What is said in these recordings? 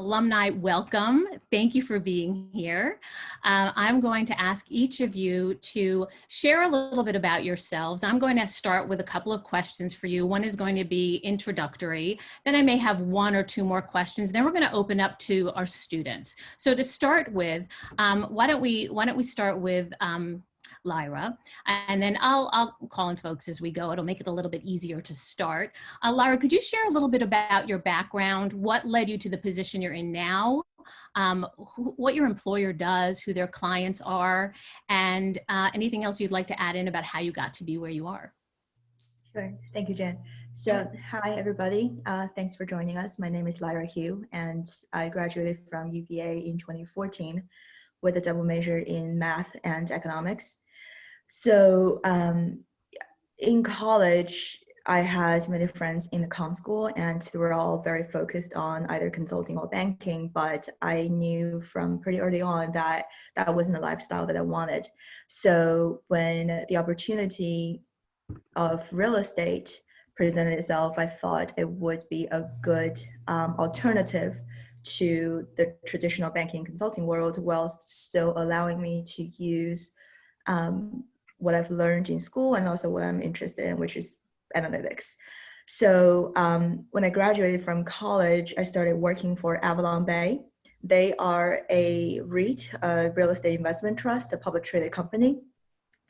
Alumni, welcome. Thank you for being here. I'm going to ask each of you to share a little bit about yourselves. I'm going to start with a couple of questions for you. One is going to be introductory. Then I may have one or two more questions. Then we're going to open up to our students. So to start with, why don't we start with Lyra, and then I'll call in folks as we go. It'll make it a little bit easier to start. Lyra, could you share a little bit about your background? What led you to the position you're in now? What your employer does, who their clients are, and anything else you'd like to add in about how you got to be where you are? Sure. Thank you, Jen. So, hi, everybody. Thanks for joining us. My name is Lyra Hugh, and I graduated from UVA in 2014 with a double major in math and economics. So in college, I had many friends in the comm school, and they were all very focused on either consulting or banking, but I knew from pretty early on that that wasn't the lifestyle that I wanted. So when the opportunity of real estate presented itself, I thought it would be a good alternative to the traditional banking consulting world, while still allowing me to use what I've learned in school and also what I'm interested in, which is analytics. So when I graduated from college, I started working for Avalon Bay. They are a REIT, a real estate investment trust, a public traded company,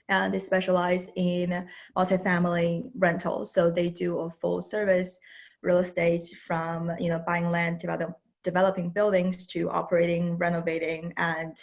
and they specialize in multifamily rentals. So they do a full service real estate from buying land, developing buildings to operating, renovating, and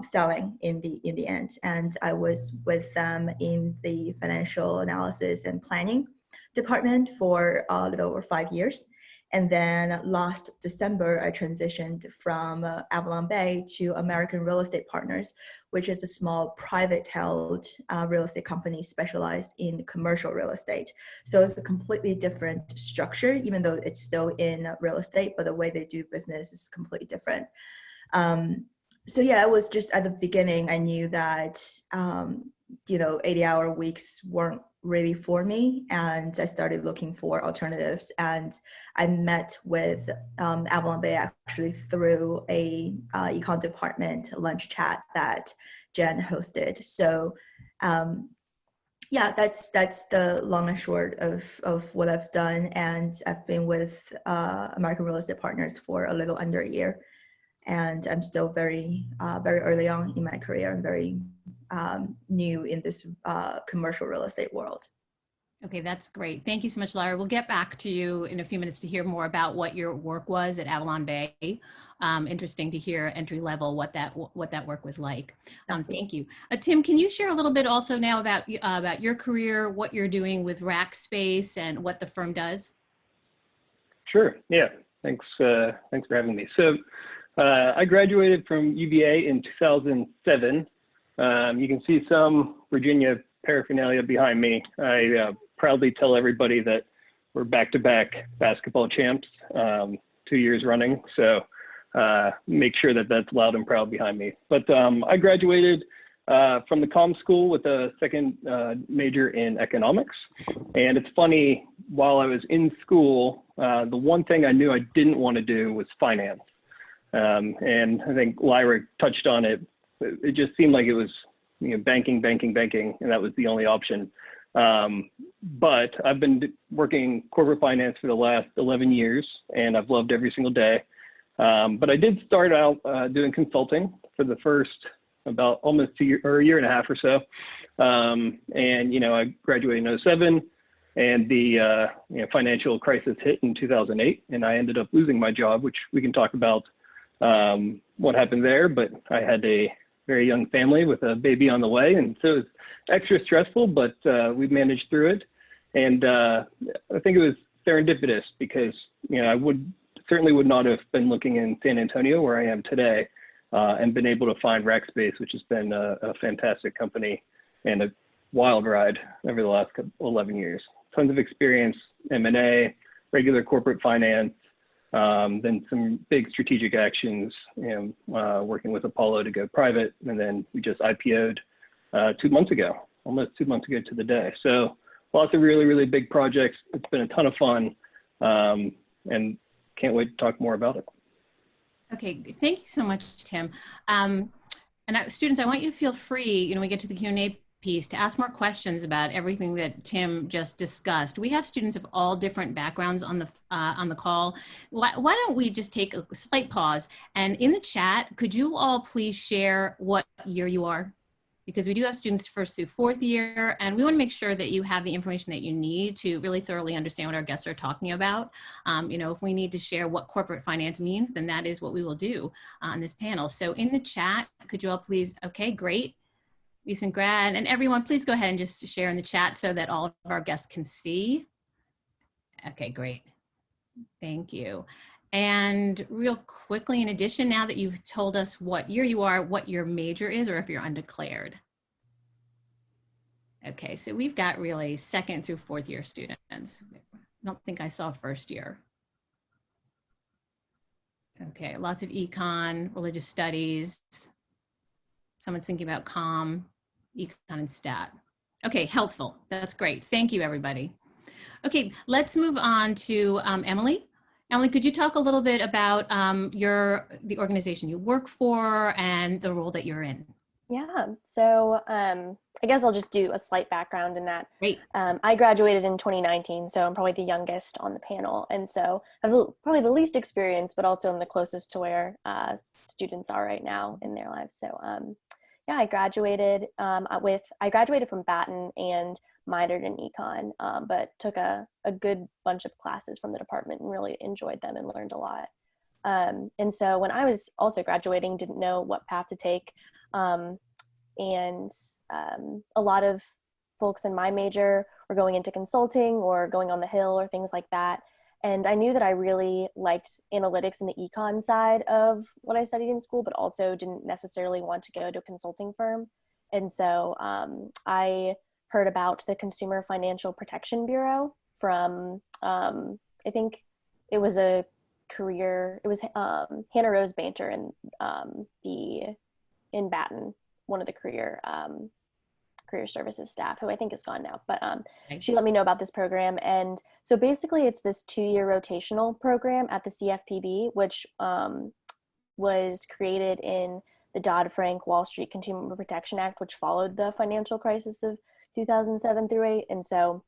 selling in the end. And I was with them in the financial analysis and planning department for a little over 5 years. And then last December, I transitioned from Avalon Bay to American Real Estate Partners, which is a small private held real estate company specialized in commercial real estate. So it's a completely different structure, even though it's still in real estate, but the way they do business is completely different. So yeah, it was just at the beginning, I knew that, 80-hour weeks weren't really for me. And I started looking for alternatives. And I met with Avalon Bay actually through a econ department lunch chat that Jen hosted. So yeah, that's the long and short of what I've done. And I've been with American Real Estate Partners for a little under a year. And I'm still very early on in my career. I'm very new in this commercial real estate world. Okay, that's great. Thank you so much, Lyra. We'll get back to you in a few minutes to hear more about what your work was at Avalon Bay. Interesting to hear entry level what that work was like. Thank you. Tim, can you share a little bit also now about your career, what you're doing with Rackspace, and what the firm does? Sure. Yeah. Thanks for having me. So I graduated from UVA in 2007. You can see some Virginia paraphernalia behind me. I proudly tell everybody that we're back-to-back basketball champs, 2 years running. So make sure that that's loud and proud behind me. But I graduated from the comm school with a second major in economics. And it's funny, while I was in school, the one thing I knew I didn't want to do was finance. And I think Lyra touched on it. It just seemed like it was banking, and that was the only option. But I've been working corporate finance for the last 11 years, and I've loved every single day. But I did start out doing consulting for the first about almost a year and a half or so. And I graduated in 2007, and the financial crisis hit in 2008, and I ended up losing my job, which we can talk about what happened there. But I had a very young family with a baby on the way, and so it was extra stressful, but we managed through it. And I think it was serendipitous because I certainly would not have been looking in San Antonio where I am today, and been able to find Rackspace, which has been a fantastic company and a wild ride over the last 11 years. Tons of experience, M&A, regular corporate finance, then some big strategic actions, working with Apollo to go private, and then we just IPO'd 2 months ago, almost 2 months ago to the day. So lots of really, really big projects. It's been a ton of fun, and can't wait to talk more about it. Okay, thank you so much, Tim. Students, I want you to feel free, when we get to the Q&A piece, to ask more questions about everything that Tim just discussed. We have students of all different backgrounds on the call. Why don't we just take a slight pause, and in the chat, could you all please share what year you are? Because we do have students first through fourth year, and we want to make sure that you have the information that you need to really thoroughly understand what our guests are talking about. If we need to share what corporate finance means, then that is what we will do on this panel. So in the chat, could you all please, okay, great. Recent grad, and everyone, please go ahead and just share in the chat so that all of our guests can see. Okay, great. Thank you. And real quickly, in addition, now that you've told us what year you are, what your major is, or if you're undeclared. Okay, so we've got really second through fourth year students. I don't think I saw first year. Okay, lots of econ, religious studies. Someone's thinking about econ and stat. Okay, helpful. That's great. Thank you, everybody. Okay, let's move on to Emily. Emily, could you talk a little bit about the organization you work for and the role that you're in? Yeah, so I guess I'll just do a slight background in that. Great. I graduated in 2019, so I'm probably the youngest on the panel. And so I have probably the least experience, but also I'm the closest to where students are right now in their lives. So yeah, I graduated from Baton and minored in econ, but took a good bunch of classes from the department and really enjoyed them and learned a lot. And so when I was also graduating, didn't know what path to take. A lot of folks in my major were going into consulting or going on the Hill or things like that. And I knew that I really liked analytics and the econ side of what I studied in school, but also didn't necessarily want to go to a consulting firm. And so I heard about the Consumer Financial Protection Bureau from, I think it was Hannah Rose Banter in Baton, one of the career services staff, who I think is gone now, but she let me know about this program. And so basically it's this 2-year rotational program at the CFPB, which was created in the Dodd-Frank Wall Street Consumer Protection Act, which followed the financial crisis of 2007 through 8. And so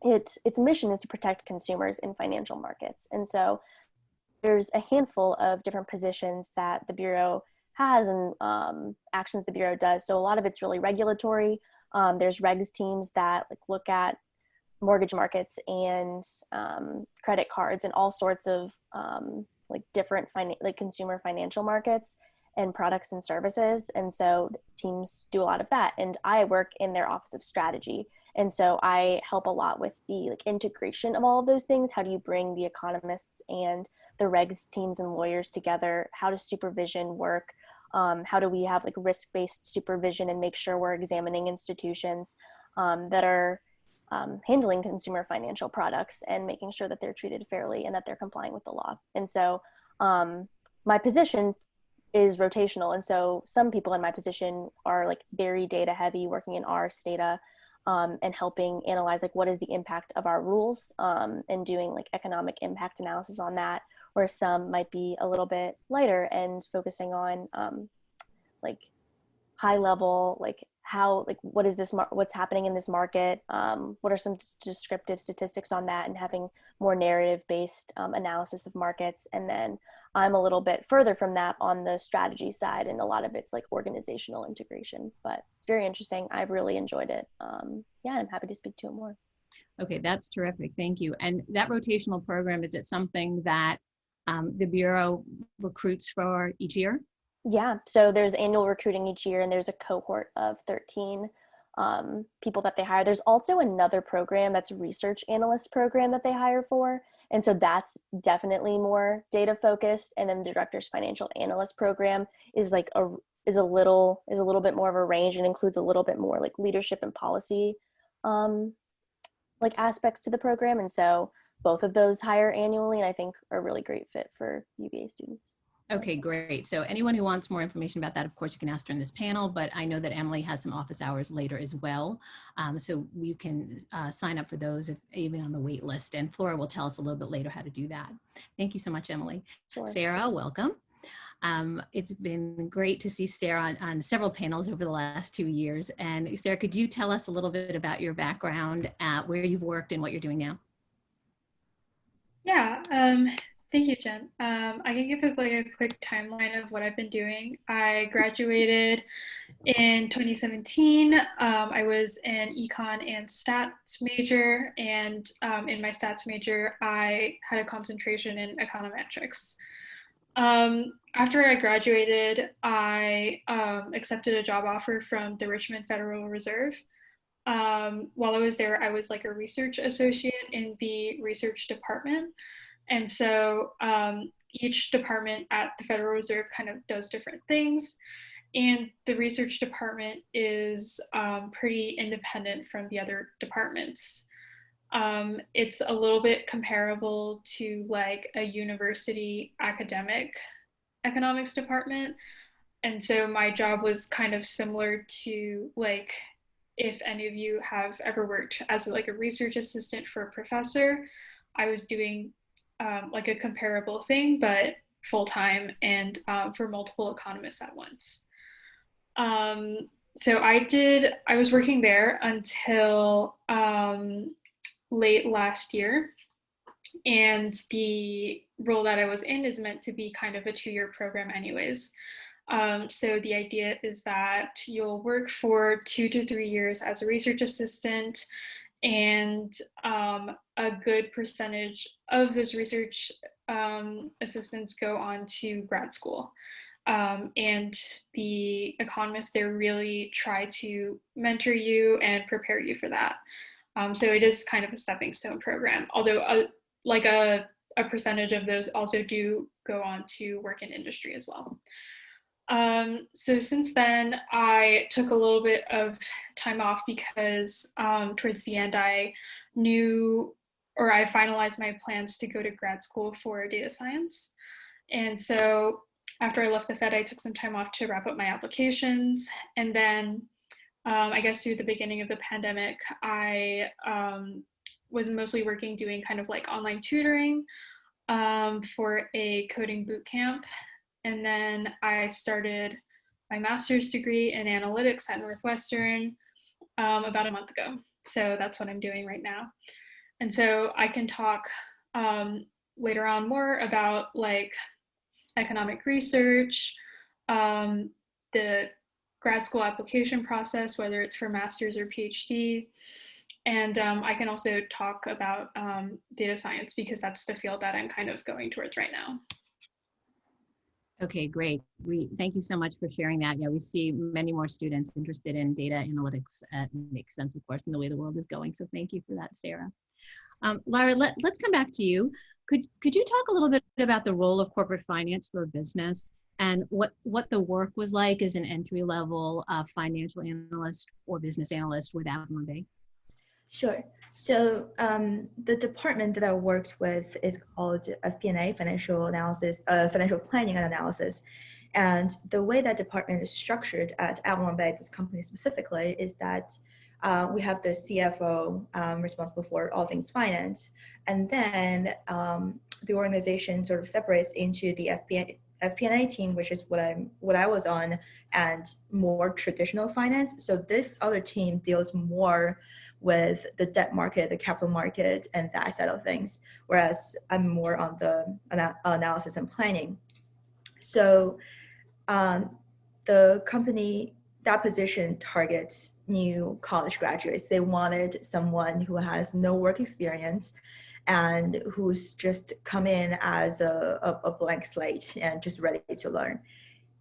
its mission is to protect consumers in financial markets. And so there's a handful of different positions that the Bureau has and actions the Bureau does. So a lot of it's really regulatory. There's regs teams that look at mortgage markets and credit cards and all sorts of different consumer financial markets and products and services. And so teams do a lot of that. And I work in their Office of Strategy. And so I help a lot with the integration of all of those things. How do you bring the economists and the regs teams and lawyers together? How does supervision work? How do we have risk-based supervision and make sure we're examining institutions that are handling consumer financial products and making sure that they're treated fairly and that they're complying with the law? And so my position is rotational. And so some people in my position are very data heavy, working in R data and helping analyze what is the impact of our rules and doing economic impact analysis on that, where some might be a little bit lighter and focusing on high level, how, what is this, what's happening in this market? What are some descriptive statistics on that, and having more narrative based analysis of markets. And then I'm a little bit further from that on the strategy side, and a lot of it's organizational integration, but it's very interesting. I've really enjoyed it. Yeah, I'm happy to speak to it more. Okay, that's terrific. Thank you. And that rotational program, is it something that the Bureau recruits for each year? Yeah, so there's annual recruiting each year, and there's a cohort of 13 people that they hire. There's also another program that's a research analyst program that they hire for. And so that's definitely more data focused. And then the director's financial analyst program is a little bit more of a range and includes a little bit more leadership and policy aspects to the program. And so both of those hire annually, and I think are a really great fit for UVA students. Okay, great. So anyone who wants more information about that, of course, you can ask during this panel, but I know that Emily has some office hours later as well. So you can sign up for those if even on the wait list, and Flora will tell us a little bit later how to do that. Thank you so much, Emily. Sure. Sara, welcome. It's been great to see Sara on several panels over the last 2 years. And Sara, could you tell us a little bit about your background, where you've worked and what you're doing now? Yeah, thank you, Jen. I can give a quick timeline of what I've been doing. I graduated in 2017. I was an econ and stats major, and in my stats major, I had a concentration in econometrics. After I graduated, I accepted a job offer from the Richmond Federal Reserve. While I was there, I was like a research associate in the research department. And so each department at the Federal Reserve kind of does different things. And the research department is pretty independent from the other departments. It's a little bit comparable to like a university academic economics department. And so my job was kind of similar to like, if any of you have ever worked as like a research assistant for a professor, I was doing like a comparable thing, but full-time and for multiple economists at once. So I was working there until late last year. And the role that I was in is meant to be kind of a 2-year program anyways. So the idea is that you'll work for 2 to 3 years as a research assistant, and a good percentage of those research assistants go on to grad school. And the economists there really try to mentor you and prepare you for that. So it is kind of a stepping stone program, although like a percentage of those also do go on to work in industry as well. So since then, I took a little bit of time off because towards the end, I finalized my plans to go to grad school for data science. And so after I left the Fed, I took some time off to wrap up my applications. And then I guess through the beginning of the pandemic, I was mostly working doing kind of like online tutoring for a coding boot camp. And then I started my master's degree in analytics at Northwestern about a month ago. So that's what I'm doing right now. And so I can talk later on more about like economic research, the grad school application process, whether it's for master's or PhD. And I can also talk about data science because that's the field that I'm kind of going towards right now. Okay, great. Thank you so much for sharing that. Yeah, we see many more students interested in data analytics. Makes sense, of course, in the way the world is going. So thank you for that, Sara. Lyra, let's come back to you. Could you talk a little bit about the role of corporate finance for a business and what the work was like as an entry-level financial analyst or business analyst with alumni? Sure. So the department that I worked with is called FP&A, Financial Analysis, Financial Planning and Analysis. And the way that department is structured at alumni, this company specifically, is that we have the CFO responsible for all things finance. And then the organization sort of separates into the FP&A team, which is what I was on, and more traditional finance. So this other team deals more with the debt market, the capital market, and that side of things, whereas I'm more on the analysis and planning. So the company, that position targets new college graduates. They wanted someone who has no work experience and who's just come in as a blank slate and just ready to learn.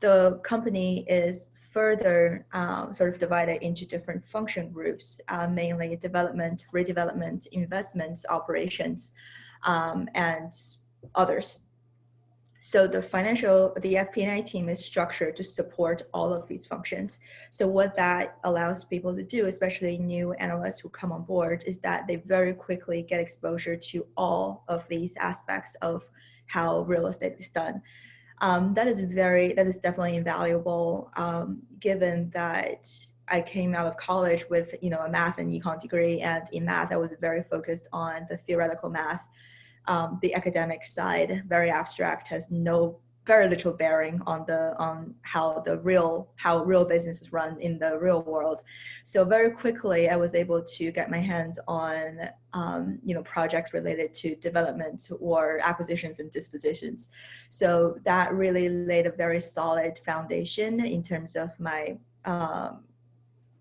The company is further sort of divided into different function groups, mainly development, redevelopment, investments, operations, and others. So the FP&A team is structured to support all of these functions. So what that allows people to do, especially new analysts who come on board, is that they very quickly get exposure to all of these aspects of how real estate is done. That is definitely invaluable, given that I came out of college with a math and econ degree, and in math I was very focused on the theoretical math. The academic side, very abstract, has no very little bearing on how real business is run in the real world. So very quickly, I was able to get my hands on projects related to development or acquisitions and dispositions. So that really laid a very solid foundation in terms of my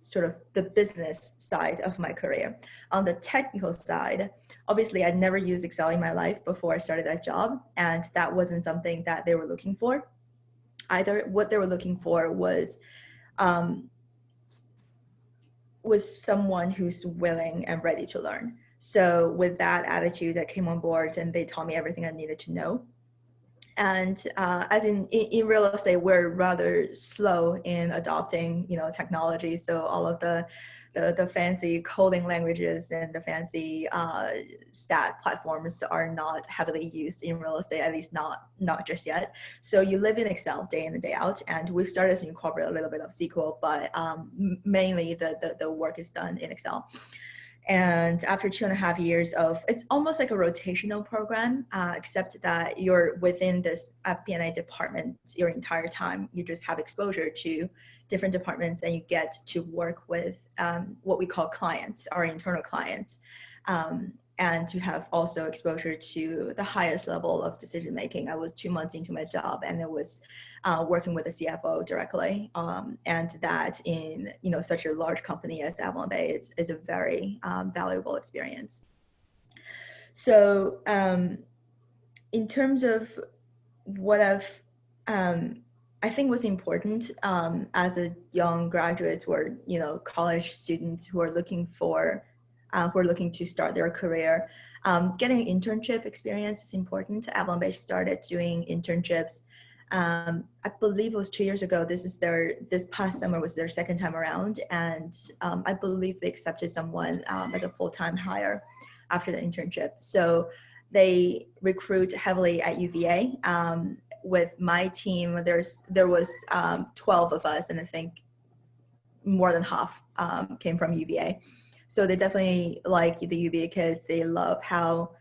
sort of the business side of my career. On the technical side, obviously I'd never used Excel in my life before I started that job, and that wasn't something that they were looking for either. What they were looking for was someone who's willing and ready to learn. So with that attitude, I came on board and they taught me everything I needed to know. And as in real estate, we're rather slow in adopting, technology. So all of the fancy coding languages and the fancy stat platforms are not heavily used in real estate, at least not just yet. So you live in Excel day in and day out, and we've started to incorporate a little bit of SQL, but mainly the work is done in Excel. And after 2.5 years of, it's almost like a rotational program, except that you're within this FP&A department your entire time. You just have exposure to different departments, and you get to work with what we call clients, our internal clients. And to have also exposure to the highest level of decision making. I was 2 months into my job, and it was working with the CFO directly, and that in such a large company as Bay is a very valuable experience. So in terms of what I think was important as a young graduate or college students who are looking to start their career, getting internship experience is important. Bay started doing internships. I believe it was 2 years ago. This past summer was their second time around, and I believe they accepted someone as a full-time hire after the internship. So they recruit heavily at UVA. With my team, there was 12 of us, and I think more than half came from UVA. So they definitely like the UVA because they love how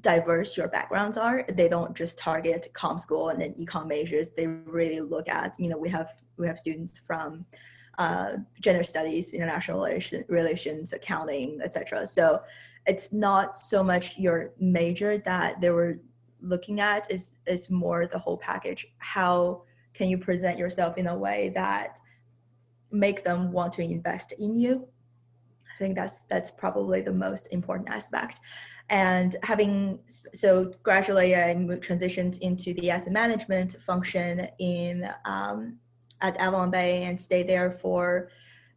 diverse your backgrounds are. They don't just target comm school and then econ majors. They really look at, we have students from gender studies, international relations, accounting, etc. So it's not so much your major that they were looking at, is more the whole package. How can you present yourself in a way that make them want to invest in you? I think that's probably the most important aspect. And so gradually I transitioned into the asset management function at Bay and stayed there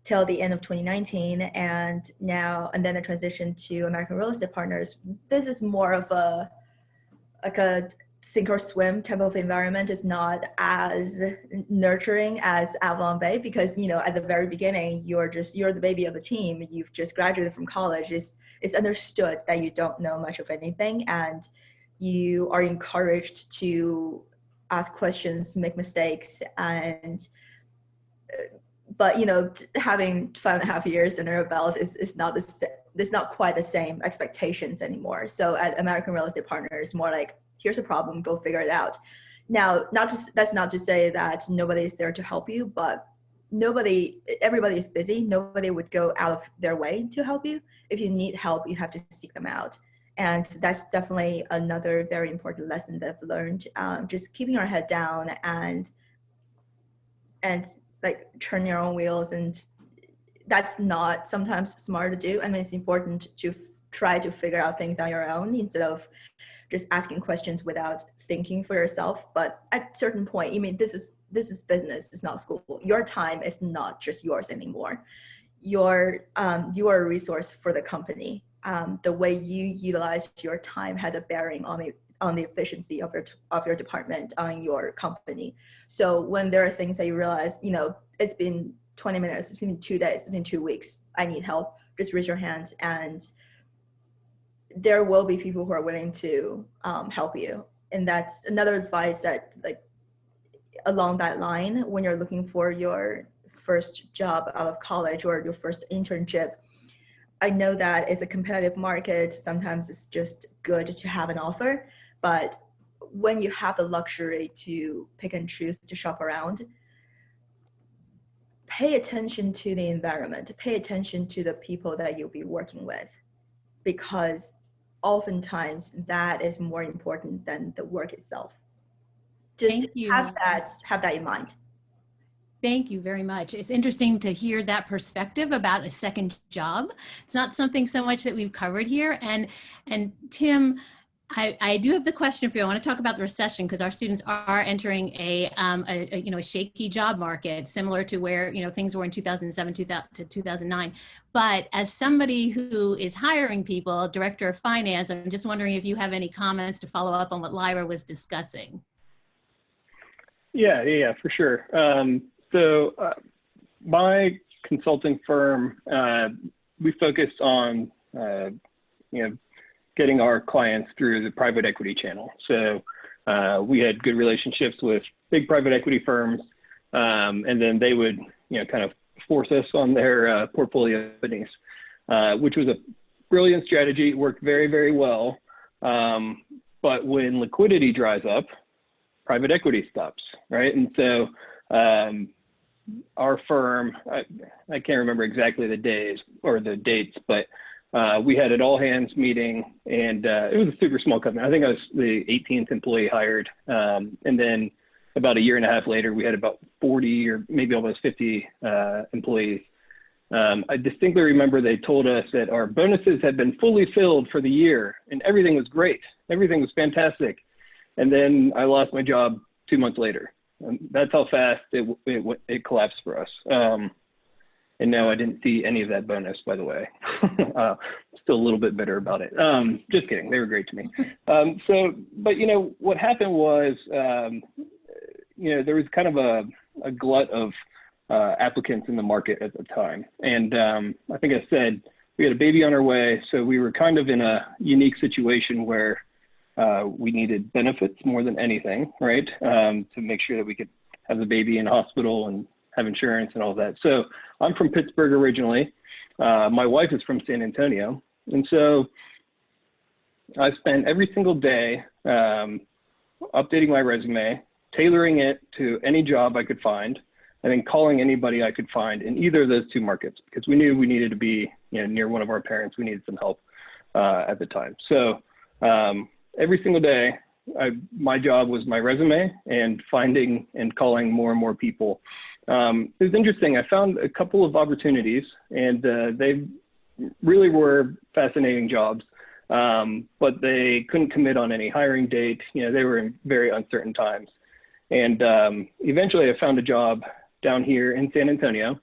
till the end of 2019. And then I transitioned to American Real Estate Partners. This is more of a sink or swim type of environment. Is not as nurturing as Bay, because at the very beginning you're the baby of the team. You've just graduated from college. It's understood that you don't know much of anything, and you are encouraged to ask questions, make mistakes, but having 5.5 years under a belt is not quite the same expectations anymore. So at American Real Estate Partners, more like, here's a problem, go figure it out. Now, that's not to say that nobody is there to help you, but everybody is busy. Nobody would go out of their way to help you. If you need help, you have to seek them out. And that's definitely another very important lesson that I've learned. Just keeping your head down and like turn your own wheels. And that's not sometimes smart to do. I mean, it's important to try to figure out things on your own instead of just asking questions without thinking for yourself. But at a certain point, this is business, it's not school. Your time is not just yours anymore. You are a resource for the company. The way you utilize your time has a bearing on the efficiency of your department, on your company. So when there are things that you realize, it's been 20 minutes, it's been 2 days, it's been 2 weeks, I need help, just raise your hand, and there will be people who are willing to help you. And that's another advice that, like, along that line, when you're looking for your first job out of college or your first internship, I know that it's a competitive market. Sometimes it's just good to have an offer, but when you have the luxury to pick and choose to shop around, pay attention to the environment, pay attention to the people that you'll be working with, because oftentimes that is more important than the work itself. Just Thank you. have that in mind. Thank you very much. It's interesting to hear that perspective about a second job. It's not something so much that we've covered here. And Tim, I do have the question for you. I want to talk about the recession because our students are entering a shaky job market, similar to where things were in 2007 to 2009. But as somebody who is hiring people, director of finance, I'm just wondering if you have any comments to follow up on what Lyra was discussing. Yeah, for sure. So my consulting firm, we focus on, getting our clients through the private equity channel. So we had good relationships with big private equity firms, and then they would, kind of force us on their portfolio companies, which was a brilliant strategy. It worked very, very well. But when liquidity dries up, private equity stops, right? And so our firm, I can't remember exactly the days or the dates, but we had an all hands meeting, and it was a super small company. I think I was the 18th employee hired. And then about a year and a half later, we had about 40 or maybe almost 50 employees. I distinctly remember they told us that our bonuses had been fully filled for the year and everything was great. Everything was fantastic. And then I lost my job 2 months later. That's how fast it collapsed for us. And no, I didn't see any of that bonus, by the way. Still a little bit bitter about it. Just kidding, they were great to me. But what happened was, there was kind of a glut of applicants in the market at the time. And I think I said we had a baby on our way, so we were kind of in a unique situation where we needed benefits more than anything, right? To make sure that we could have the baby in hospital and have insurance and all that. So I'm from Pittsburgh originally. My wife is from San Antonio. And so I spent every single day updating my resume, tailoring it to any job I could find, and then calling anybody I could find in either of those two markets, because we knew we needed to be near one of our parents. We needed some help at the time. So every single day, my job was my resume and finding and calling more and more people. It was interesting. I found a couple of opportunities, and they really were fascinating jobs, but they couldn't commit on any hiring date. They were in very uncertain times. And eventually I found a job down here in San Antonio,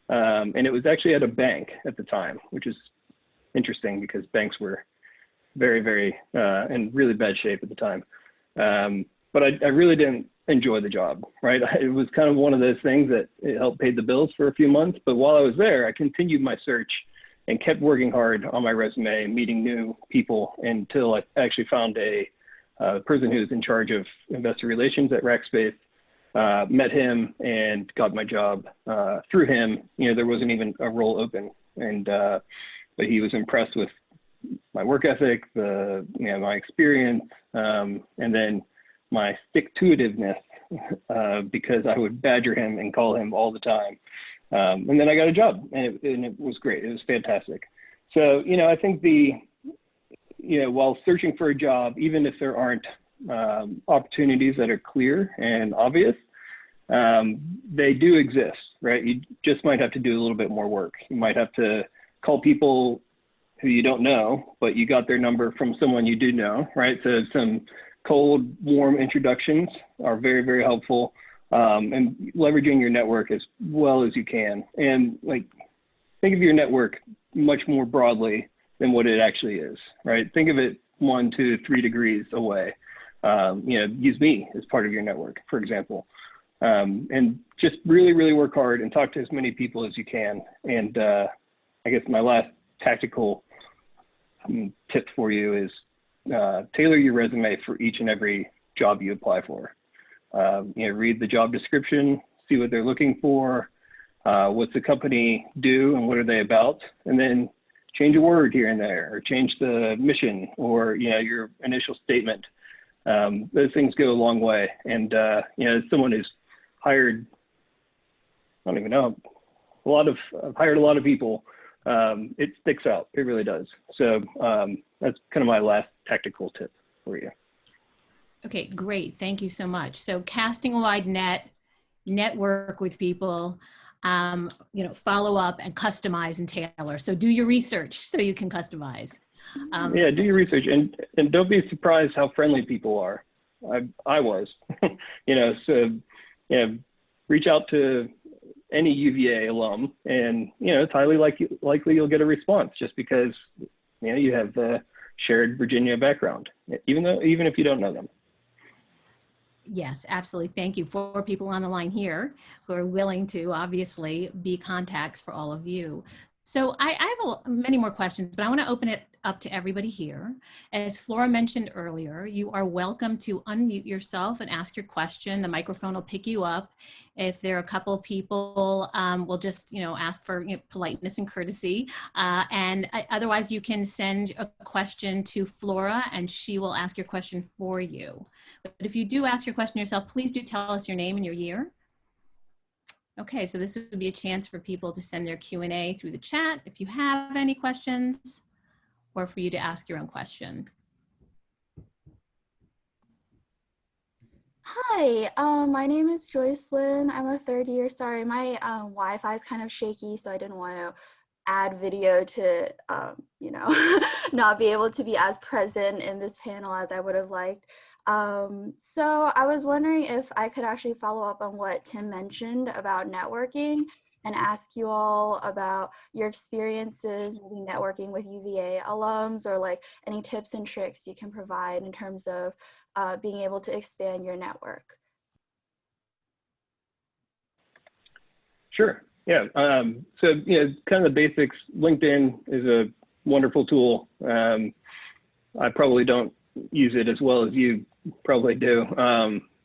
and it was actually at a bank at the time, which is interesting because banks were very, very in really bad shape at the time. But I really didn't enjoy the job, right? It was kind of one of those things that it helped pay the bills for a few months. But while I was there, I continued my search and kept working hard on my resume, meeting new people until I actually found a person who's in charge of investor relations at Rackspace, met him and got my job through him. There wasn't even a role open, and but he was impressed with my work ethic, my experience, and then my stick-to-itiveness, because I would badger him and call him all the time. And then I got a job, and it was great. It was fantastic. So, I think while searching for a job, even if there aren't opportunities that are clear and obvious, they do exist, right? You just might have to do a little bit more work. You might have to call people who you don't know, but you got their number from someone you do know, right? So some cold, warm introductions are very, very helpful, and leveraging your network as well as you can. And think of your network much more broadly than what it actually is, right? Think of it 1, 2, 3 degrees away. Use me as part of your network, for example. And just really, really work hard and talk to as many people as you can. And I guess my last tactical tip for you is tailor your resume for each and every job you apply for. Read the job description, see what they're looking for, what's the company do and what are they about, and then change a word here and there, or change the mission, or your initial statement. those things go a long way. And, as someone who's hired, I don't even know, I've hired a lot of people, it sticks out. It really does. So that's kind of my last tactical tip for you. Okay, great. Thank you so much. So casting a wide net, network with people, follow up and customize and tailor. So do your research so you can customize. Yeah, do your research and don't be surprised how friendly people are. I was, so reach out to any UVA alum, and it's highly likely you'll get a response just because you have the shared Virginia background, even if you don't know them. Yes, absolutely. Thank you. 4 people on the line here who are willing to obviously be contacts for all of you. So I have many more questions, but I want to open it up to everybody here. As Flora mentioned earlier, you are welcome to unmute yourself and ask your question. The microphone will pick you up. If there are a couple of people, we'll just ask for politeness and courtesy. And otherwise, you can send a question to Flora, and she will ask your question for you. But if you do ask your question yourself, please do tell us your name and your year. Okay, so this would be a chance for people to send their Q&A through the chat if you have any questions, or for you to ask your own question. Hi, my name is Joycelyn. I'm a 3rd year. Sorry, my Wi-Fi is kind of shaky, so I didn't want to add video to, not be able to be as present in this panel as I would have liked. So I was wondering if I could actually follow up on what Tim mentioned about networking and ask you all about your experiences maybe networking with UVA alums, or like any tips and tricks you can provide in terms of being able to expand your network. Sure. Yeah. So, kind of the basics. LinkedIn is a wonderful tool. I probably don't use it as well as you probably do,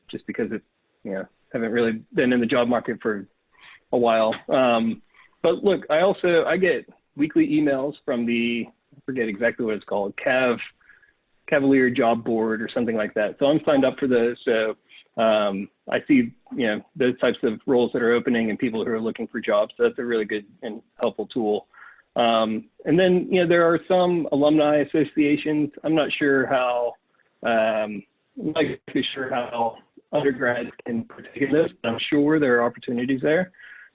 just because haven't really been in the job market for a while. But look, I get weekly emails from I forget exactly what it's called, Cavalier Job Board or something like that. So I'm signed up for those. So I see, those types of roles that are opening and people who are looking for jobs. So that's a really good and helpful tool. And then, there are some alumni associations. I'm not sure how, undergrads can partake in this, but I'm sure there are opportunities there.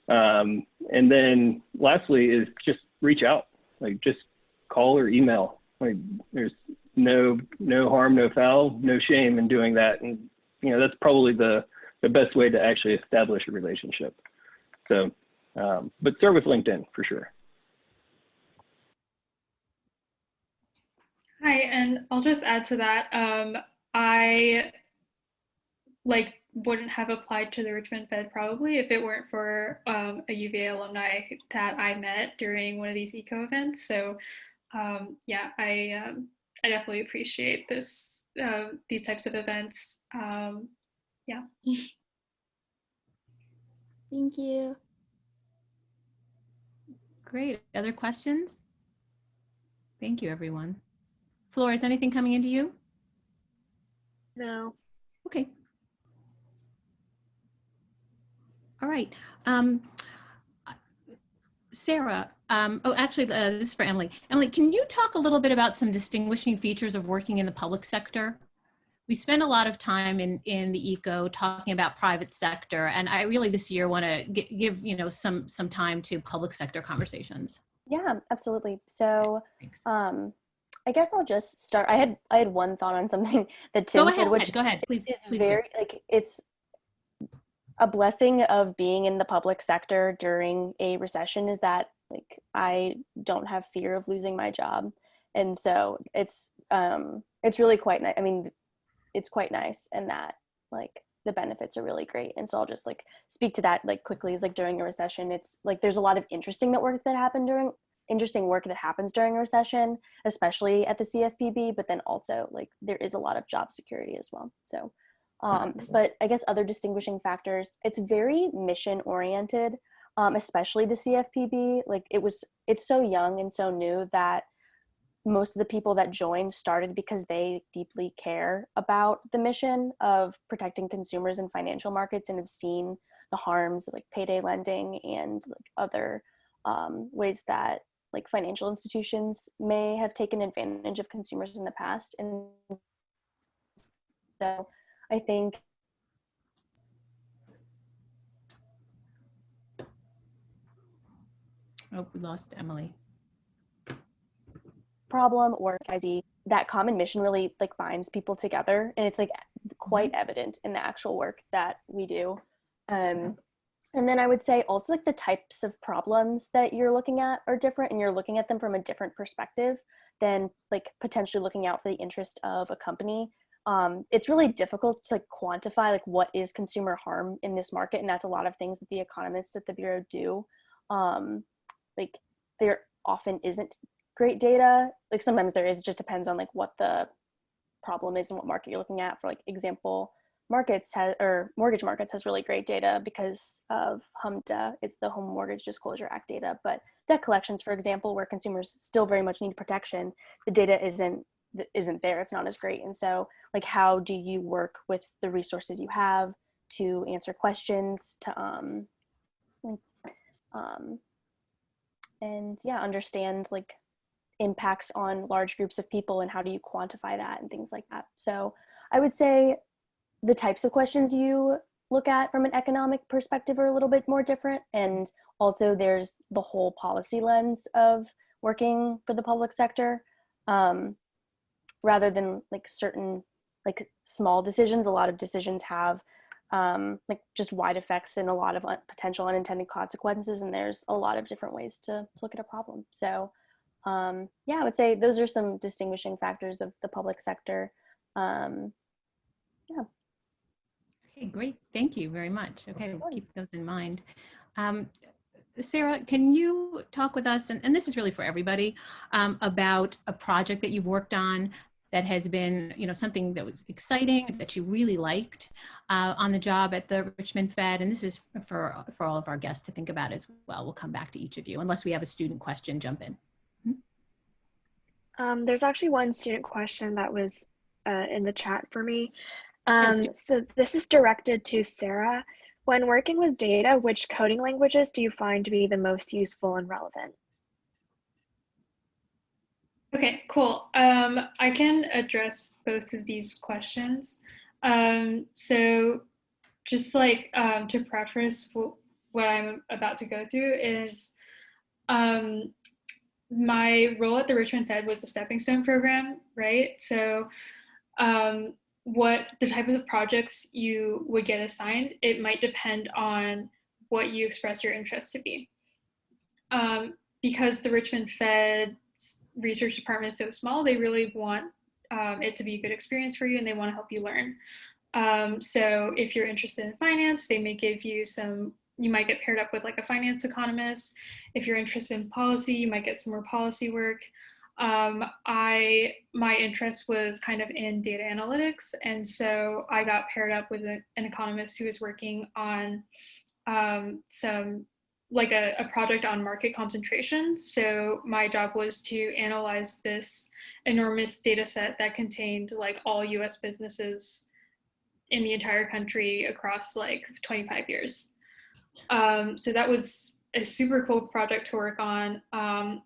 And then lastly is just reach out, like just call or email. Like there's no harm, no foul, no shame in doing that. And, that's probably the best way to actually establish a relationship. So, but start with LinkedIn for sure. Hi, and I'll just add to that. I wouldn't have applied to the Richmond Fed probably if it weren't for a UVA alumni that I met during one of these eco events. So yeah, I definitely appreciate these types of events. Yeah. Thank you. Great. Other questions? Thank you, everyone. Flora, is anything coming into you? No. Okay. All right. Sara, this is for Emily. Emily, can you talk a little bit about some distinguishing features of working in the public sector? We spend a lot of time in the ECO talking about private sector, and I really this year want to give some time to public sector conversations. Yeah, absolutely. So Thanks. I guess I'll just start. I had one thought on something that Tim said, which go ahead, please. is very it's a blessing of being in the public sector during a recession is that I don't have fear of losing my job, and so it's really quite nice. I mean, it's quite nice in that the benefits are really great, and so I'll just speak to that quickly. Is during a recession, it's there's a lot of interesting work that happens during a recession, especially at the CFPB, but then also there is a lot of job security as well. So but I guess other distinguishing factors, it's very mission oriented, especially the CFPB. It's so young and so new that most of the people that joined started because they deeply care about the mission of protecting consumers in financial markets and have seen the harms of like payday lending and like other ways that like financial institutions may have taken advantage of consumers in the past. And so I think Oh, we lost Emily. problem or that common mission really like binds people together, and it's like quite evident in the actual work that we do. And then I would say also like the types of problems that you're looking at are different, and you're looking at them from a different perspective than like potentially looking out for the interest of a company. It's really difficult to like quantify like what is consumer harm in this market, and that's a lot of things that the economists at the Bureau do. Like there often isn't great data. Like sometimes there is, it just depends on like what the problem is and what market you're looking at. For like example, mortgage markets has really great data because of HMDA. It's the Home Mortgage Disclosure Act data. But debt collections, for example, where consumers still very much need protection, the data isn't there. It's not as great. And so like how do you work with the resources you have to answer questions, to and yeah, understand like impacts on large groups of people, and how do you quantify that and things like that. So I would say the types of questions you look at from an economic perspective are a little bit more different. And also there's the whole policy lens of working for the public sector, rather than like certain like small decisions. A lot of decisions have like just wide effects and a lot of potential unintended consequences, and there's a lot of different ways to look at a problem. So yeah, I would say those are some distinguishing factors of the public sector. Yeah. Okay, great. Thank you very much. Okay, we'll keep those in mind. Sara, can you talk with us, and this is really for everybody, about a project that you've worked on that has been, you know, something that was exciting, that you really liked on the job at the Richmond Fed? And this is for all of our guests to think about as well. We'll come back to each of you, unless we have a student question, jump in. There's actually one student question that was in the chat for me. So this is directed to Sara. When working with data, which coding languages do you find to be the most useful and relevant? Okay, cool. I can address both of these questions. So just like to preface what I'm about to go through is my role at the Richmond Fed was the Stepping Stone program, right? So what the type of projects you would get assigned, it might depend on what you express your interest to be. Because the Richmond Fed's research department is so small, they really want it to be a good experience for you, and they want to help you learn. So if you're interested in finance, they may give you you might get paired up with like a finance economist. If you're interested in policy, you might get some more policy work. My interest was kind of in data analytics, and so I got paired up with an economist who was working on some like a project on market concentration. So my job was to analyze this enormous data set that contained like all US businesses in the entire country across like 25 years. So that was a super cool project to work on.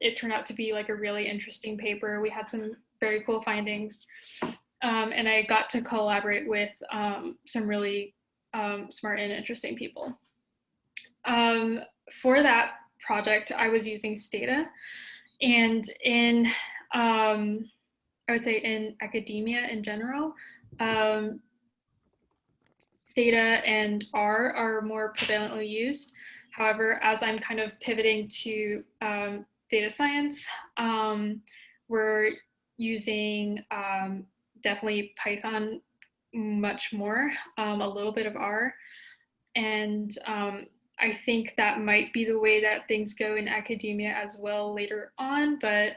It turned out to be like a really interesting paper. We had some very cool findings, and I got to collaborate with some really smart and interesting people. For that project, I was using Stata, and in I would say in academia in general, Stata and R are more prevalently used. However, as I'm kind of pivoting to data science, we're using definitely Python much more, a little bit of R. And I think that might be the way that things go in academia as well later on, but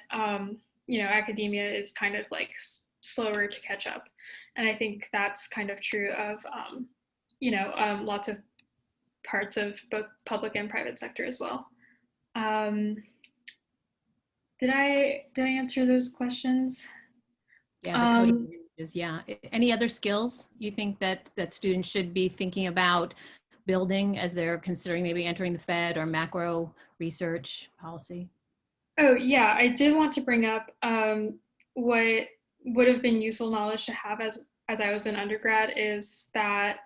you know, academia is kind of like slower to catch up. And I think that's kind of true of, you know, lots of parts of both public and private sector as well. Did I answer those questions? Yeah, the coding languages, yeah. Any other skills you think that students should be thinking about building as they're considering maybe entering the Fed or macro research policy? Oh yeah, I did want to bring up what would have been useful knowledge to have as I was an undergrad is that,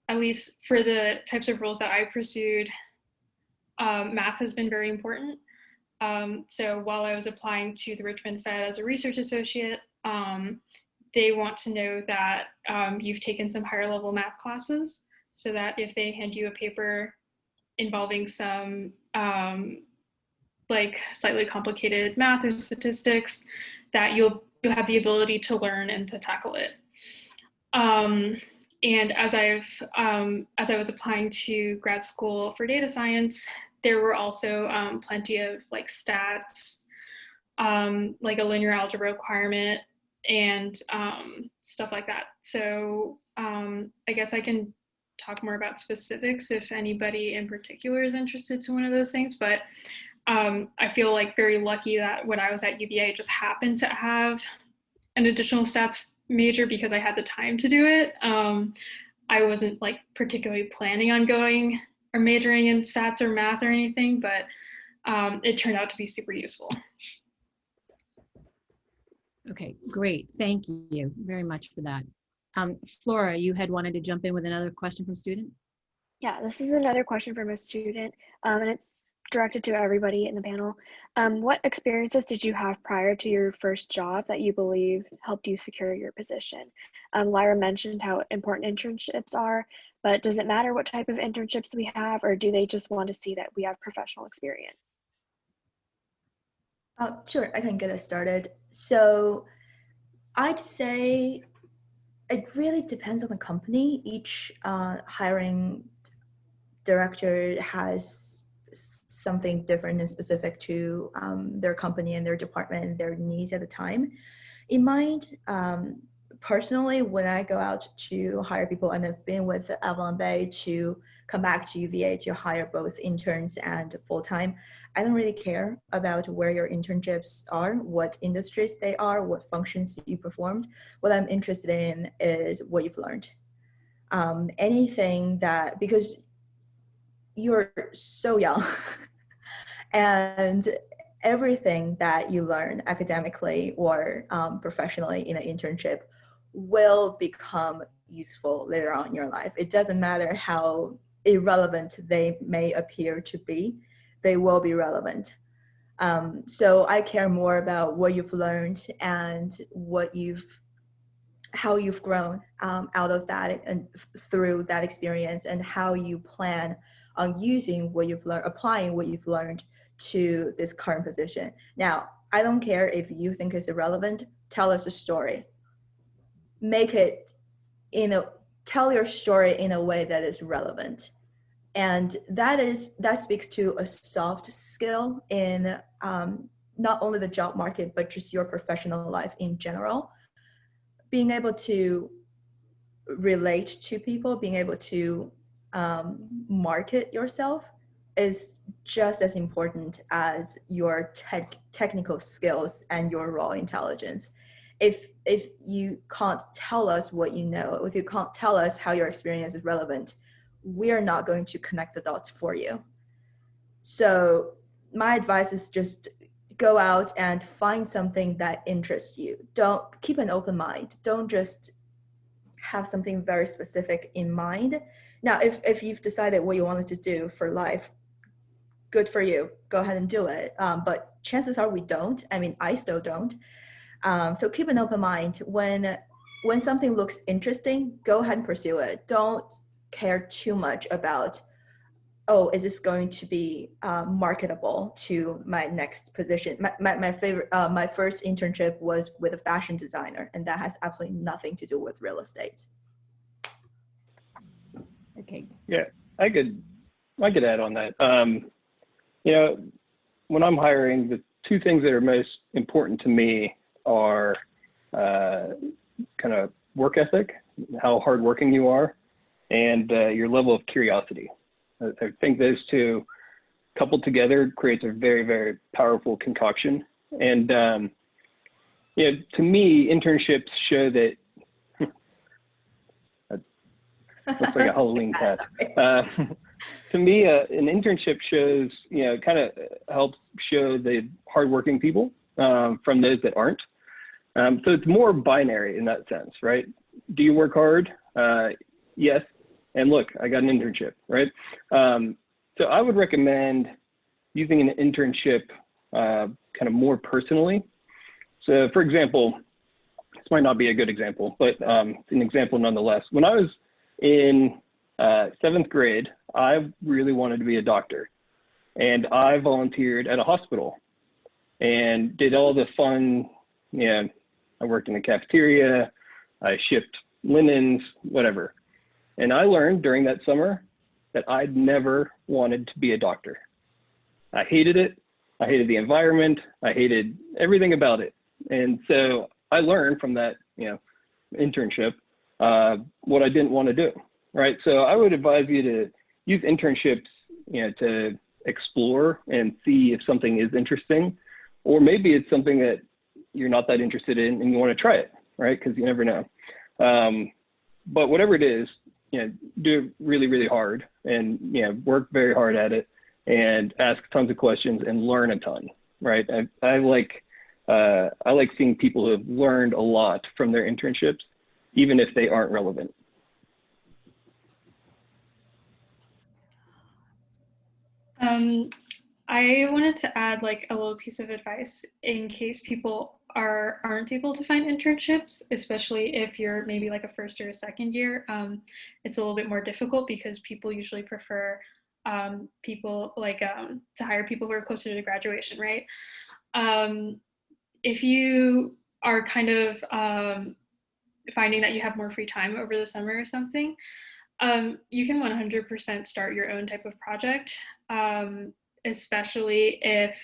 at least for the types of roles that I pursued, math has been very important. So while I was applying to the Richmond Fed as a research associate, they want to know that you've taken some higher level math classes, so that if they hand you a paper involving some like slightly complicated math or statistics, that you'll have the ability to learn and to tackle it. And as I was applying to grad school for data science, there were also plenty of like stats, like a linear algebra requirement, and stuff like that. So I guess I can talk more about specifics if anybody in particular is interested to one of those things, but I feel like very lucky that when I was at UVA, I just happened to have an additional stats major because I had the time to do it. I wasn't like particularly planning on going or majoring in stats or math or anything, but it turned out to be super useful. Okay, great. Thank you very much for that. Flora, you had wanted to jump in with another question from student? Yeah, this is another question from a student, and it's directed to everybody in the panel. What experiences did you have prior to your first job that you believe helped you secure your position? Lyra mentioned how important internships are, but does it matter what type of internships we have, or do they just want to see that we have professional experience? Sure, I can get us started. So I'd say it really depends on the company. Each hiring director has something different and specific to their company and their department and their needs at the time in mind. Personally, when I go out to hire people, and I've been with Avalon Bay to come back to UVA to hire both interns and full-time, I don't really care about where your internships are, what industries they are, what functions you performed. What I'm interested in is what you've learned. Anything that, because you're so young and everything that you learn academically or professionally in an internship will become useful later on in your life. It doesn't matter how irrelevant they may appear to be, they will be relevant. So I care more about what you've learned and how you've grown out of that and through that experience, and how you plan on using what you've learned, applying what you've learned to this current position. Now, I don't care if you think it's irrelevant, tell us a story. Tell your story in a way that is relevant. And that speaks to a soft skill in not only the job market, but just your professional life in general. Being able to relate to people, being able to market yourself is just as important as your technical skills and your raw intelligence. If you can't tell us what you know, if you can't tell us how your experience is relevant, we are not going to connect the dots for you. So my advice is just go out and find something that interests you. Don't keep an open mind. Don't just have something very specific in mind. Now, if you've decided what you wanted to do for life, good for you. Go ahead and do it. But chances are we don't. I mean, I still don't. So keep an open mind. When something looks interesting, go ahead and pursue it. Don't care too much about, oh, is this going to be marketable to my next position? My first internship was with a fashion designer, and that has absolutely nothing to do with real estate. Okay. Yeah, I could add on that. When I'm hiring, the two things that are most important to me are kind of work ethic, how hardworking you are, and your level of curiosity. I think those two coupled together creates a very, very powerful concoction And you know, to me, internships show that looks like a Halloween cat. To me, an internship shows, you know, kind of helps show the hardworking people from those that aren't. So it's more binary in that sense, right? Do you work hard? Yes. And look, I got an internship, right? So I would recommend using an internship kind of more personally. So for example, this might not be a good example, but it's an example nonetheless. When I was in 7th grade, I really wanted to be a doctor. And I volunteered at a hospital and did all the fun, you know, I worked in the cafeteria, I shipped linens, whatever. And I learned during that summer that I'd never wanted to be a doctor. I hated it. I hated the environment. I hated everything about it. And so I learned from that, you know, internship, what I didn't want to do, right? So I would advise you to use internships, you know, to explore and see if something is interesting, or maybe it's something that you're not that interested in and you want to try it, right? Because you never know. But whatever it is, you know, do it really, really hard and, you know, work very hard at it and ask tons of questions and learn a ton, right? I like seeing people who have learned a lot from their internships, even if they aren't relevant. I wanted to add like a little piece of advice in case people aren't able to find internships, especially if you're maybe like a first or a second year. It's a little bit more difficult because people usually prefer people like to hire people who are closer to graduation, right? If you are kind of finding that you have more free time over the summer or something, you can 100% start your own type of project, especially if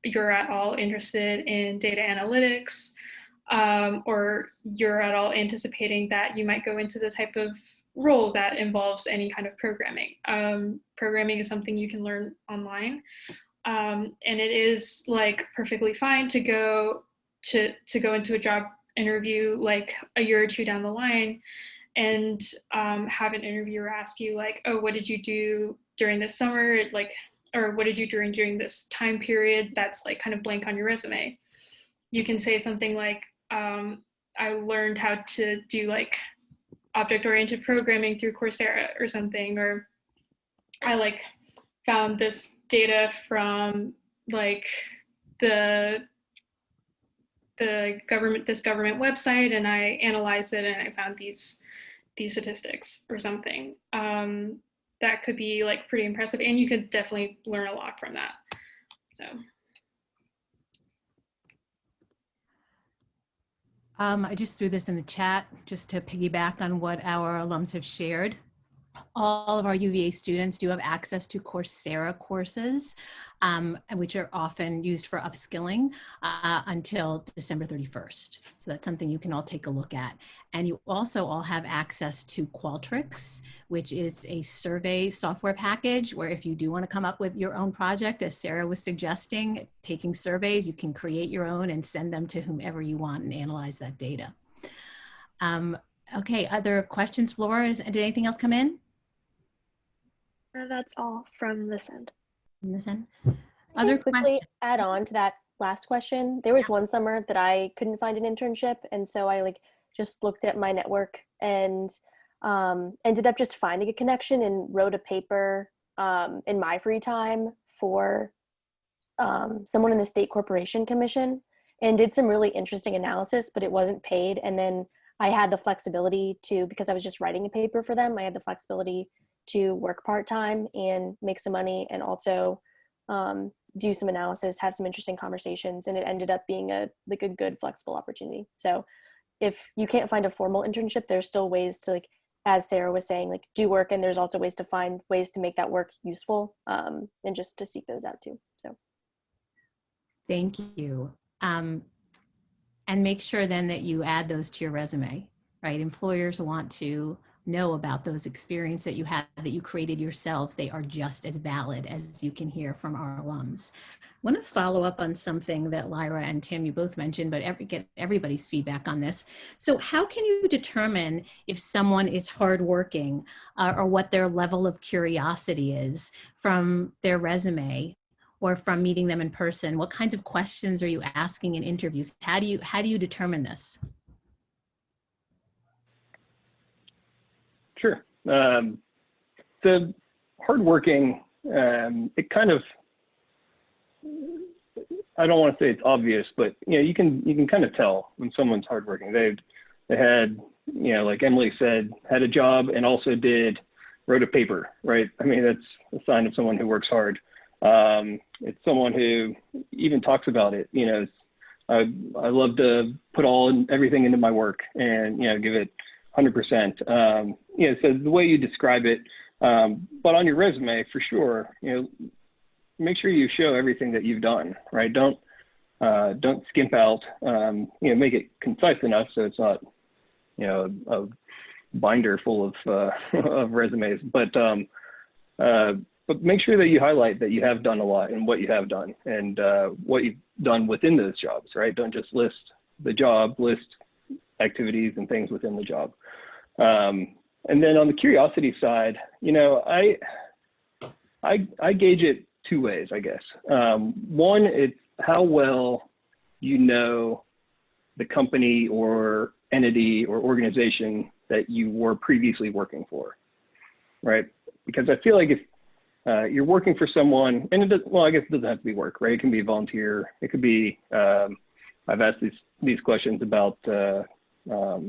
you're at all interested in data analytics, or you're at all anticipating that you might go into the type of role that involves any kind of programming. Programming is something you can learn online, and it is like perfectly fine to go into a job interview like a year or two down the line and have an interviewer ask you like, oh, what did you do during this summer? Like, or what did you do during this time period that's like kind of blank on your resume? You can say something like, I learned how to do like object-oriented programming through Coursera or something, or I like found this data from like this government website and I analyzed it and I found these statistics or something. That could be like pretty impressive, and you could definitely learn a lot from that. So. I just threw this in the chat just to piggyback on what our alums have shared. All of our UVA students do have access to Coursera courses, which are often used for upskilling until December 31st. So that's something you can all take a look at. And you also all have access to Qualtrics, which is a survey software package where if you do want to come up with your own project, as Sara was suggesting, taking surveys, you can create your own and send them to whomever you want and analyze that data. Okay, other questions, Flora? Did anything else come in? That's all from this end. From this end? Other quickly add on to that last question. There was one summer that I couldn't find an internship, and so I like just looked at my network and ended up just finding a connection and wrote a paper in my free time for someone in the State Corporation Commission, and did some really interesting analysis, but it wasn't paid. And then I had the flexibility to, because I was just writing a paper for them, I had the flexibility to work part-time and make some money and also do some analysis, have some interesting conversations, and it ended up being a good flexible opportunity. So if you can't find a formal internship, there's still ways to, like, as Sara was saying, like do work, and there's also ways to find ways to make that work useful, and just to seek those out too. So thank you. And make sure then that you add those to your resume, right? Employers want to know about those experiences that you had, that you created yourselves, they are just as valid, as you can hear from our alums. I want to follow up on something that Lyra and Tim, you both mentioned, but get everybody's feedback on this. So how can you determine if someone is hardworking or what their level of curiosity is from their resume or from meeting them in person? What kinds of questions are you asking in interviews? How do you determine this? Sure. The hardworking, it kind of, I don't want to say it's obvious, but you can kind of tell when someone's hardworking. They had, like Emily said, had a job and also wrote a paper, right? I mean, that's a sign of someone who works hard. It's someone who even talks about it. I love to put everything into my work and give it 100%. So the way you describe it, but on your resume for sure, make sure you show everything that you've done, right? Don't skimp out. Make it concise enough so it's not a binder full of of resumes, but make sure that you highlight that you have done a lot and what you have done and what you've done within those jobs, right? Don't just list the job, list activities and things within the job. And then on the curiosity side, I gauge it two ways, I guess. One, it's how well you know the company or entity or organization that you were previously working for, right? Because I feel like if you're working for someone, and I guess it doesn't have to be work, right? It can be volunteer. It could be, I've asked these questions about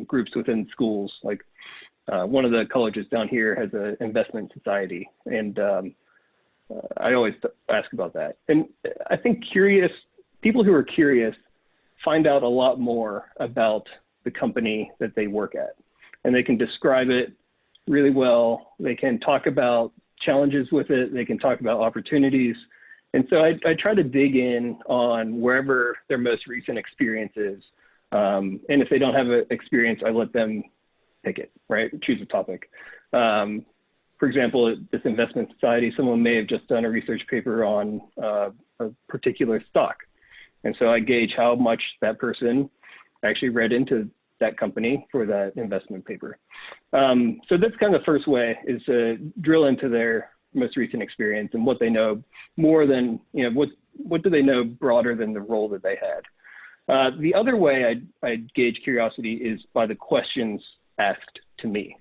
groups within schools. Like one of the colleges down here has an investment society, and I always ask about that. And I think people who are curious find out a lot more about the company that they work at, and they can describe it really well. They can talk about challenges with it. They can talk about opportunities. And so I try to dig in on wherever their most recent experience is. And if they don't have an experience, I let them pick it, right? Choose a topic. For example, at this investment society, someone may have just done a research paper on a particular stock. And so I gauge how much that person actually read into that company for that investment paper. So that's kind of the first way, is to drill into their most recent experience and what they know more than, what do they know broader than the role that they had. The other way I gauge curiosity is by the questions asked to me,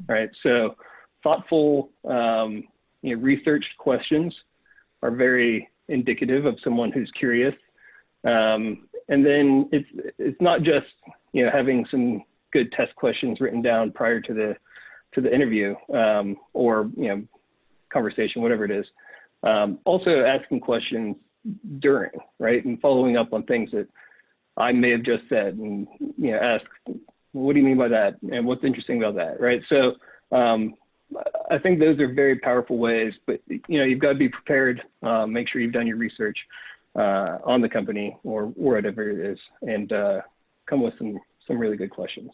right? So thoughtful, researched questions are very indicative of someone who's curious. And then it's not just, having some good test questions written down prior to the interview, or, conversation, whatever it is. Also asking questions during, right? And following up on things that I may have just said, and, ask, what do you mean by that? And what's interesting about that, right? So I think those are very powerful ways, but, you've got to be prepared, make sure you've done your research on the company or whatever it is, and come with some really good questions.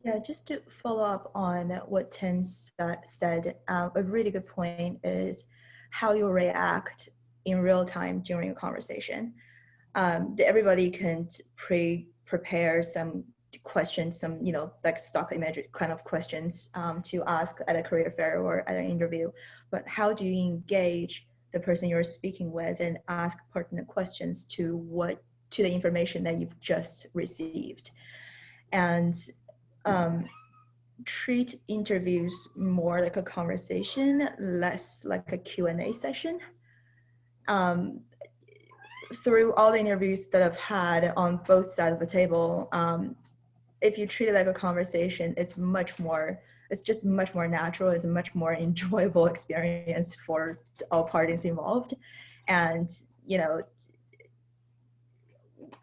Yeah, just to follow up on what Tim said, a really good point is how you react in real time during a conversation. Everybody can prepare some questions, some, like stock image kind of questions to ask at a career fair or at an interview, but how do you engage the person you're speaking with and ask pertinent questions to the information that you've just received? And treat interviews more like a conversation, less like a Q&A session. Through all the interviews that I've had on both sides of the table, if you treat it like a conversation, it's just much more natural. It's a much more enjoyable experience for all parties involved. And,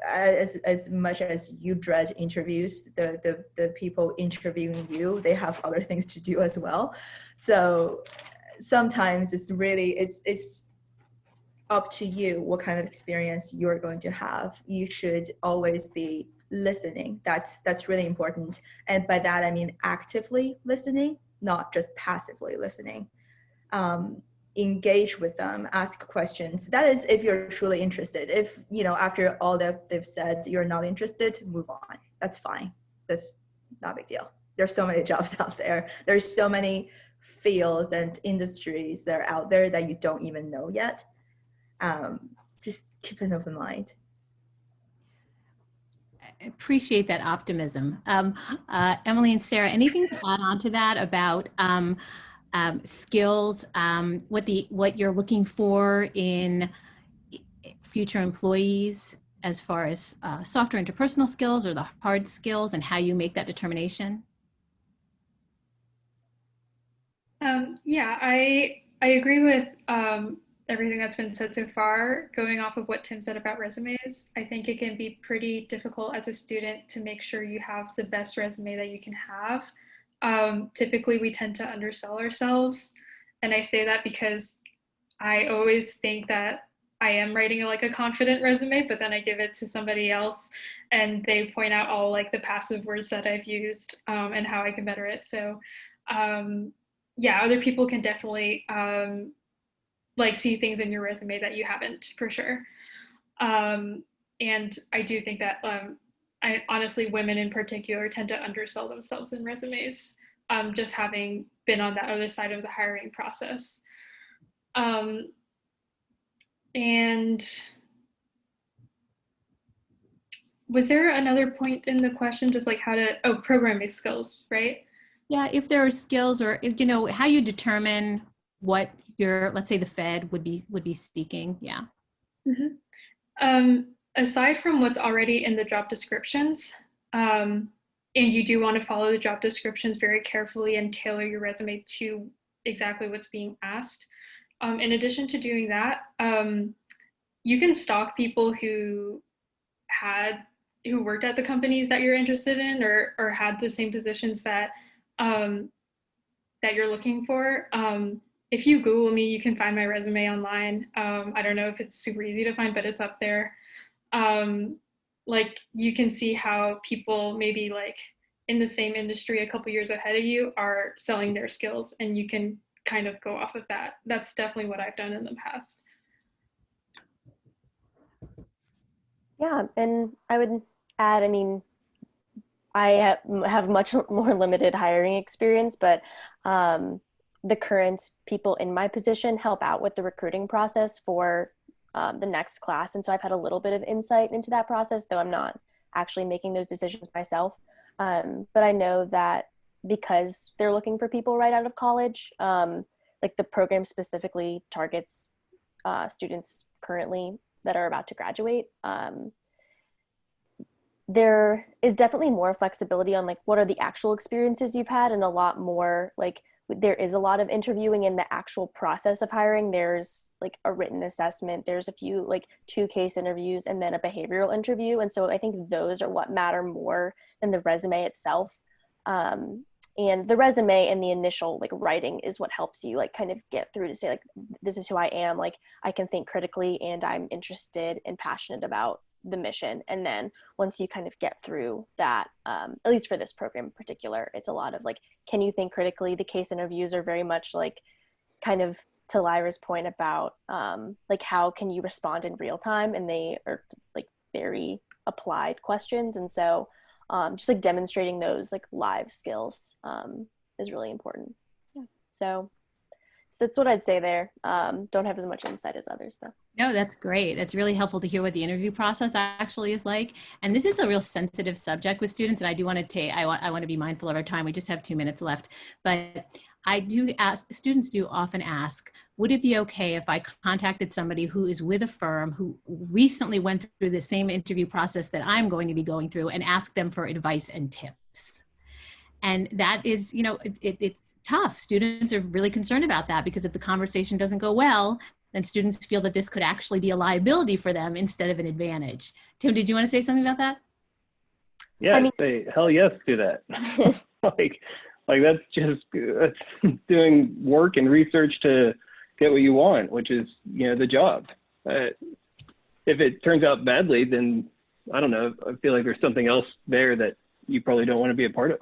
as much as you dread interviews, the people interviewing you, they have other things to do as well. So sometimes it's up to you what kind of experience you're going to have. You should always be listening. That's really important. And by that, I mean actively listening, not just passively listening. Engage with them, ask questions. That is if you're truly interested. If, after all that they've said, you're not interested, move on. That's fine. That's not a big deal. There's so many jobs out there. There's so many fields and industries that are out there that you don't even know yet. Just keep an open mind. I appreciate that optimism. Emily and Sarah, anything to add on to that about skills, what you're looking for in future employees as far as softer interpersonal skills or the hard skills, and how you make that determination? Yeah, I agree with everything that's been said so far. Going off of what Tim said about resumes, I think it can be pretty difficult as a student to make sure you have the best resume that you can have. Typically, we tend to undersell ourselves. And I say that because I always think that I am writing like a confident resume, but then I give it to somebody else and they point out all like the passive words that I've used and how I can better it. So yeah, other people can definitely like see things in your resume that you haven't, for sure. And I do think that honestly, women in particular tend to undersell themselves in resumes, just having been on that other side of the hiring process. And was there another point in the question, just like how to, programming skills, right? Yeah, if there are skills, or if, how you determine what your, let's say the Fed would be seeking. Yeah. Mm-hmm. Aside from what's already in the job descriptions, and you do want to follow the job descriptions very carefully and tailor your resume to exactly what's being asked. In addition to doing that, you can stalk people who worked at the companies that you're interested in, or had the same positions that you're looking for. If you Google me, you can find my resume online. I don't know if it's super easy to find, but it's up there. Like you can see how people maybe like in the same industry a couple years ahead of you are selling their skills, and you can kind of go off of that. That's definitely what I've done in the past. Yeah, and I would add, I mean, I have much more limited hiring experience, but the current people in my position help out with the recruiting process for the next class. And so I've had a little bit of insight into that process, though I'm not actually making those decisions myself. But I know that because they're looking for people right out of college, like the program specifically targets students currently that are about to graduate. There is definitely more flexibility on like what are the actual experiences you've had, and a lot more like there is a lot of interviewing in the actual process of hiring. There's like a written assessment, there's a few like 2 case interviews, and then a behavioral interview. And so I think those are what matter more than the resume itself. And the resume and the initial like writing is what helps you like kind of get through to say like, this is who I am, like I can think critically and I'm interested and passionate about the mission. And then once you kind of get through that, at least for this program in particular, it's a lot of like, can you think critically? The case interviews are very much like kind of to Lyra's point about like how can you respond in real time, and they are like very applied questions. And so just like demonstrating those like live skills is really important. Yeah. So that's what I'd say there. Don't have as much insight as others though. No, that's great. That's really helpful to hear what the interview process actually is like. And this is a real sensitive subject with students. And I do want to take, I want to be mindful of our time. We just have 2 minutes left, but I do ask, students do often ask, would it be okay if I contacted somebody who is with a firm who recently went through the same interview process that I'm going to be going through, and ask them for advice and tips? And that is, it's tough. Students are really concerned about that, because if the conversation doesn't go well, then students feel that this could actually be a liability for them instead of an advantage. Tim, did you want to say something about that? Yeah, say hell yes to that. like that's doing work and research to get what you want, which is, the job. If it turns out badly, then I don't know, I feel like there's something else there that you probably don't want to be a part of.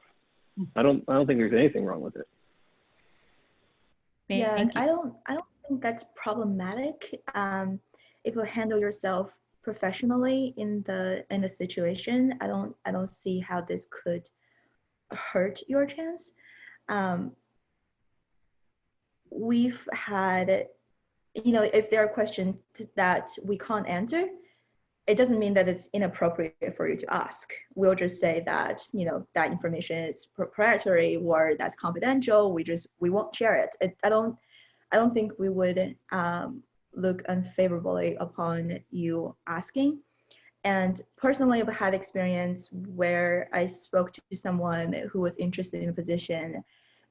I don't think there's anything wrong with it. Yeah, Thank you. I don't think that's problematic. If you handle yourself professionally in the situation, I don't see how this could hurt your chance. We've had, if there are questions that we can't answer, it doesn't mean that it's inappropriate for you to ask. We'll just say that, that information is proprietary or that's confidential. We won't share it. I don't think we would look unfavorably upon you asking. And personally, I've had experience where I spoke to someone who was interested in a position.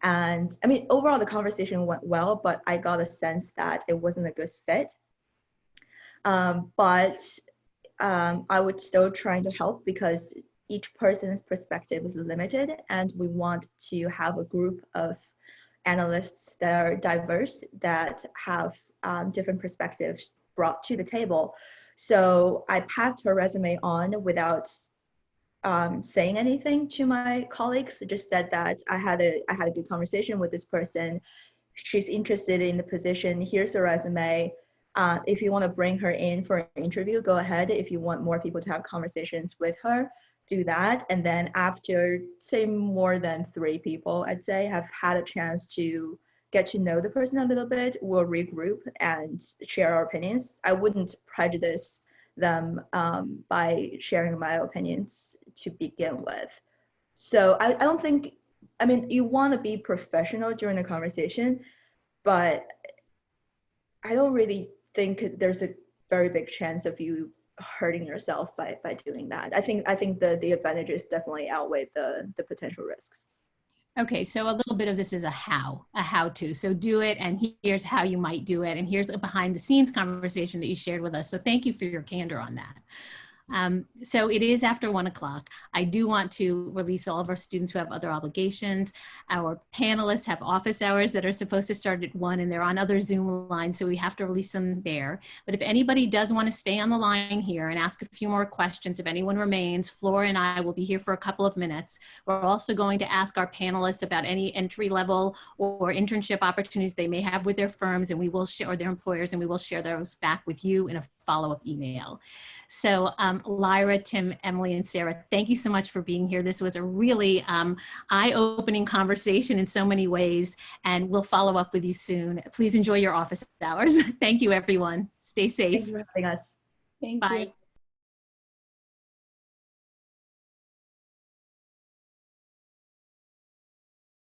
And I mean, overall, the conversation went well, but I got a sense that it wasn't a good fit. But I would still try to help because each person's perspective is limited, and we want to have a group of analysts that are diverse, that have different perspectives brought to the table. So I passed her resume on without saying anything to my colleagues. Just said that I had a good conversation with this person. She's interested in the position. Here's her resume. If you want to bring her in for an interview, go ahead. If you want more people to have conversations with her, do that. And then after, say, more than 3 people, I'd say, have had a chance to get to know the person a little bit, we'll regroup and share our opinions. I wouldn't prejudice them by sharing my opinions to begin with. So I don't think, I mean, you want to be professional during the conversation, but I don't really think there's a very big chance of you hurting yourself by doing that. I think the advantages definitely outweigh the potential risks. Okay, so a little bit of this is a how-to. So do it, and here's how you might do it, and here's a behind-the-scenes conversation that you shared with us. So thank you for your candor on that. So it is after 1 o'clock. I do want to release all of our students who have other obligations. Our panelists have office hours that are supposed to start at 1, and they're on other Zoom lines, so we have to release them there. But if anybody does want to stay on the line here and ask a few more questions, if anyone remains, Flora and I will be here for a couple of minutes. We're also going to ask our panelists about any entry level or internship opportunities they may have with their firms, and we will share, or their employers, and we will share those back with you in a follow-up email. So Lyra, Tim, Emily, and Sarah, thank you so much for being here. This was a really eye-opening conversation in so many ways, and we'll follow up with you soon. Please enjoy your office hours. Thank you, everyone. Stay safe. Thank you for having us. Bye.